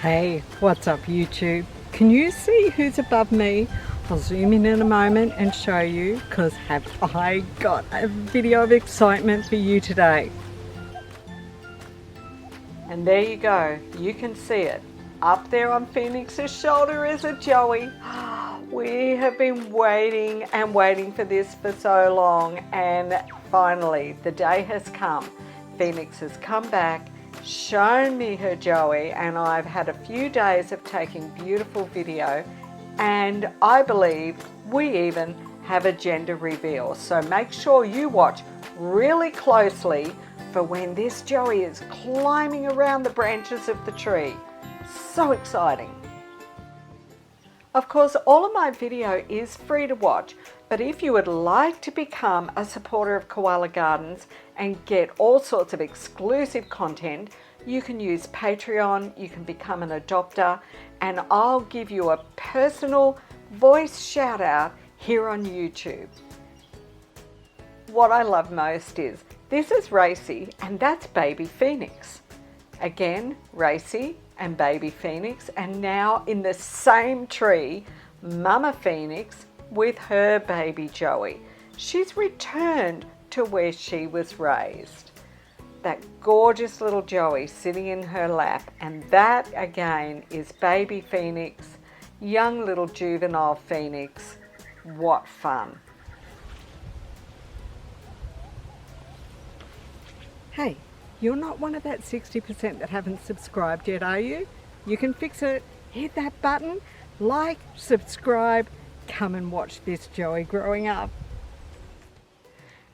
Hey, what's up YouTube? Can you see who's above me? I'll zoom in a moment and show you, because have I got a video of excitement for you today. And there you go, you can see it. Up there on Phoenix's shoulder is a Joey. We have been waiting and waiting for this for so long, and finally the day has come. Phoenix has come back, shown me her Joey, and I've had a few days of taking beautiful video, and I believe we even have a gender reveal. So make sure you watch really closely for when this Joey is climbing around the branches of the tree. So exciting. Of course, all of my video is free to watch, but if you would like to become a supporter of Koala Gardens and get all sorts of exclusive content, you can use Patreon, you can become an adopter, and I'll give you a personal voice shout out here on YouTube. What I love most is, this is Racy and that's baby Phoenix. Again, Racy and baby Phoenix, and now in the same tree, Mama Phoenix with her baby Joey. She's returned to where she was raised. That gorgeous little Joey sitting in her lap, and that again is baby Phoenix, young little juvenile Phoenix. What fun. Hey, you're not one of that 60% that haven't subscribed yet, are you? You can fix it. Hit that button, like, subscribe, come and watch this Joey growing up.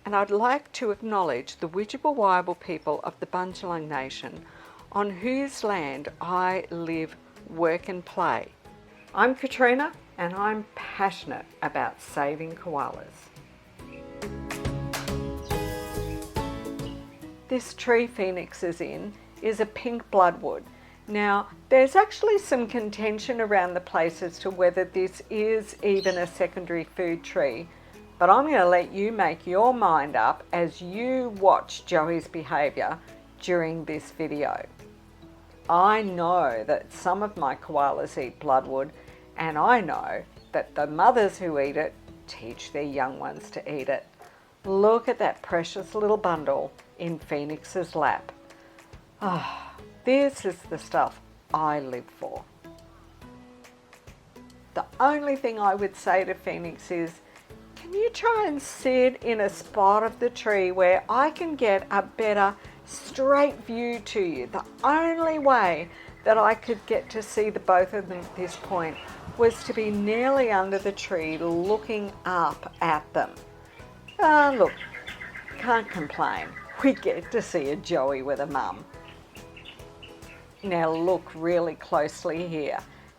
And I'd like to acknowledge the Widjabul people of the Bundjalung Nation, on whose land I live, work and play. I'm Katrina, and I'm passionate about saving koalas. This tree Phoenix is in is a pink bloodwood. Now, there's actually some contention around the place as to whether this is even a secondary food tree, but I'm going to let you make your mind up as you watch Joey's behaviour during this video. I know that some of my koalas eat bloodwood, and I know that the mothers who eat it teach their young ones to eat it. Look at that precious little bundle in Phoenix's lap. This is the stuff I live for. The only thing I would say to Phoenix is, can you try and sit in a spot of the tree where I can get a better straight view to you? The only way that I could get to see the both of them at this point was to be nearly under the tree looking up at them. Look, can't complain. We get to see a Joey with a mum. Now look really closely here.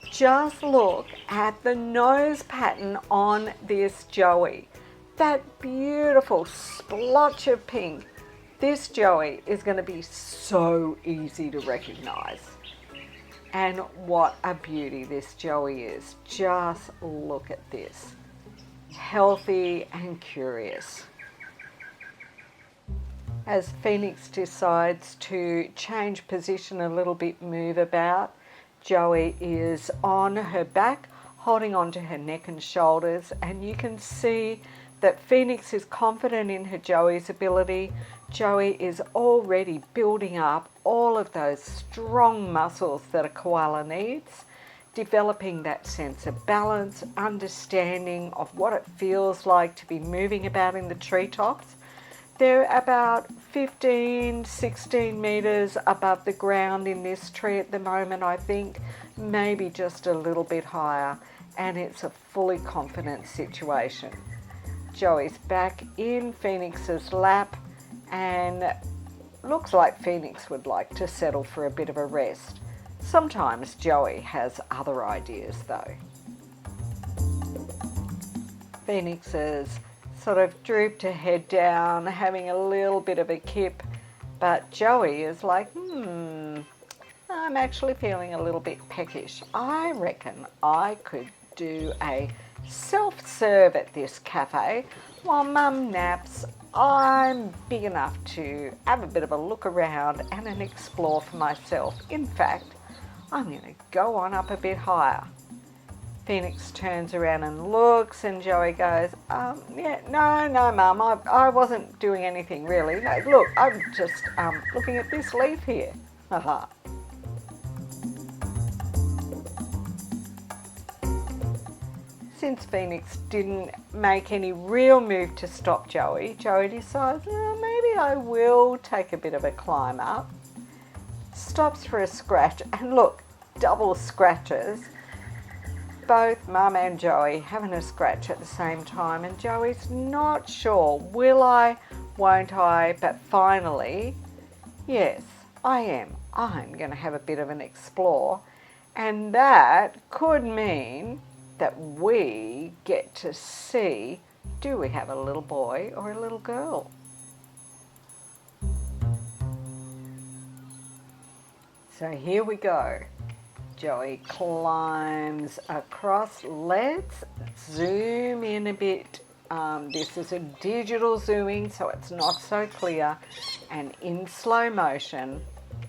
Just look at the nose pattern on this Joey. That beautiful splotch of pink. This Joey is going to be so easy to recognize. And what a beauty this Joey is. Just look at this. Healthy and curious. As Phoenix decides to change position a little bit, move about, Joey is on her back, holding onto her neck and shoulders, and you can see that Phoenix is confident in her Joey's ability. Joey is already building up all of those strong muscles that a koala needs, developing that sense of balance, understanding of what it feels like to be moving about in the treetops. They're about 15, 16 metres above the ground in this tree at the moment, I think, maybe just a little bit higher, and it's a fully confident situation. Joey's back in Phoenix's lap, and looks like Phoenix would like to settle for a bit of a rest. Sometimes Joey has other ideas though. Phoenix is sort of drooped her head down, having a little bit of a kip, but Joey is like, I'm actually feeling a little bit peckish. I reckon I could do a self-serve at this cafe while Mum naps. I'm big enough to have a bit of a look around and an explore for myself. In fact, I'm going to go on up a bit higher. Phoenix turns around and looks, and Joey goes, yeah, no, Mum, I wasn't doing anything really. No, look, I'm just looking at this leaf here. Haha. Since Phoenix didn't make any real move to stop Joey, Joey decides, maybe I will take a bit of a climb up. Stops for a scratch, and look, double scratches. Both Mum and Joey having a scratch at the same time, and Joey's not sure, will I, won't I, but finally, yes, I am. I'm going to have a bit of an explore, and that could mean that we get to see, do we have a little boy or a little girl? So here we go. Joey climbs across. Let's zoom in a bit. This is a digital zooming, so it's not so clear, and in slow motion,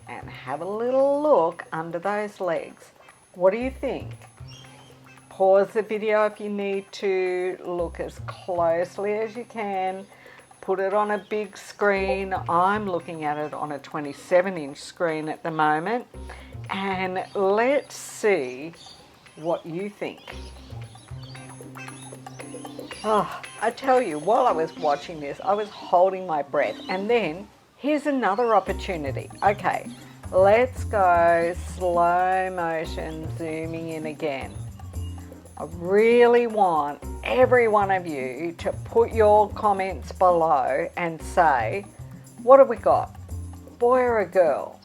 and have a little look under those legs. What do you think? Pause the video if you need to. Look as closely as you can. Put it on a big screen. I'm looking at it on a 27-inch screen at the moment. And let's see what you think. Oh, I tell you, while I was watching this, I was holding my breath. And then here's another opportunity. Okay, let's go slow motion, zooming in again. I really want every one of you to put your comments below and say, what have we got? Boy or a girl?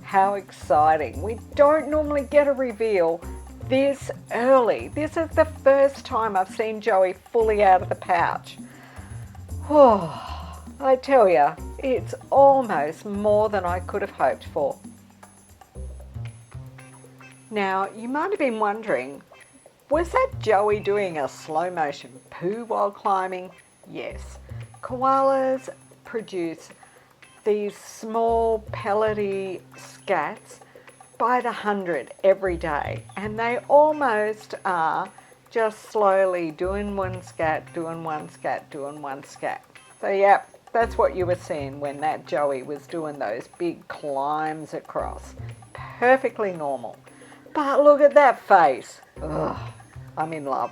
How exciting. We don't normally get a reveal this early. This is the first time I've seen Joey fully out of the pouch. Oh, I tell you, it's almost more than I could have hoped for. Now, you might have been wondering, was that Joey doing a slow motion poo while climbing? Yes. Koalas produce these small pellety scats by the 100 every day, and they almost are just slowly doing one scat, doing one scat, doing one scat. So yeah, that's what you were seeing when that Joey was doing those big climbs across. Perfectly normal. But look at that face. Ugh, I'm in love.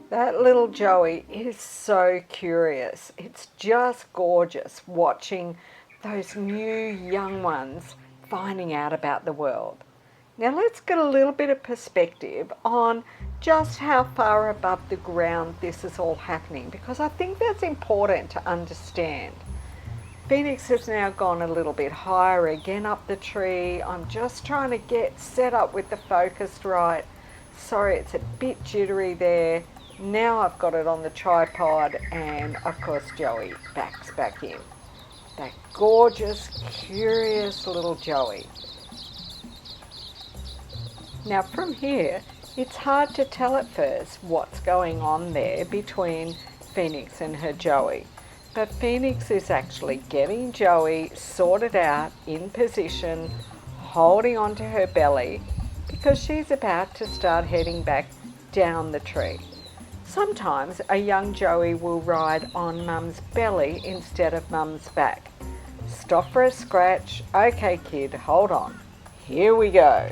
That little Joey is so curious. It's just gorgeous watching those new young ones finding out about the world. Now let's get a little bit of perspective on just how far above the ground this is all happening, because I think that's important to understand. Phoenix has now gone a little bit higher again up the tree. I'm just trying to get set up with the focus right. Sorry, it's a bit jittery there. Now I've got it on the tripod, and of course Joey backs back in. That gorgeous, curious little Joey. Now from here, it's hard to tell at first what's going on there between Phoenix and her Joey. But Phoenix is actually getting Joey sorted out in position, holding onto her belly, because she's about to start heading back down the tree. Sometimes a young Joey will ride on Mum's belly instead of Mum's back. Stop for a scratch. Okay, kid, hold on. Here we go.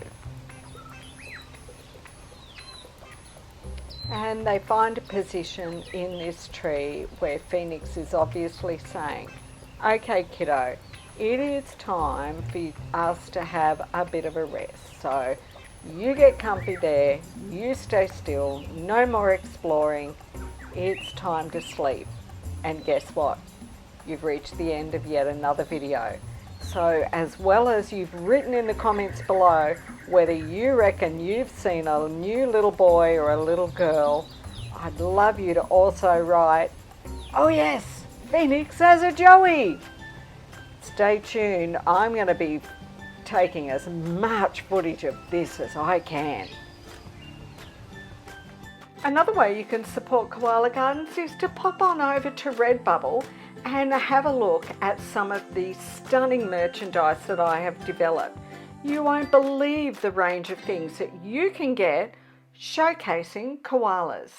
And they find a position in this tree where Phoenix is obviously saying, okay, kiddo, it is time for us to have a bit of a rest. So you get comfy there, you stay still, no more exploring, it's time to sleep. And guess what? You've reached the end of yet another video. So as well as you've written in the comments below whether you reckon you've seen a new little boy or a little girl, I'd love you to also write, oh yes, Phoenix has a Joey. Stay tuned, I'm going to be taking as much footage of this as I can. Another way you can support Koala Gardens is to pop on over to Redbubble and have a look at some of the stunning merchandise that I have developed. You won't believe the range of things that you can get showcasing koalas.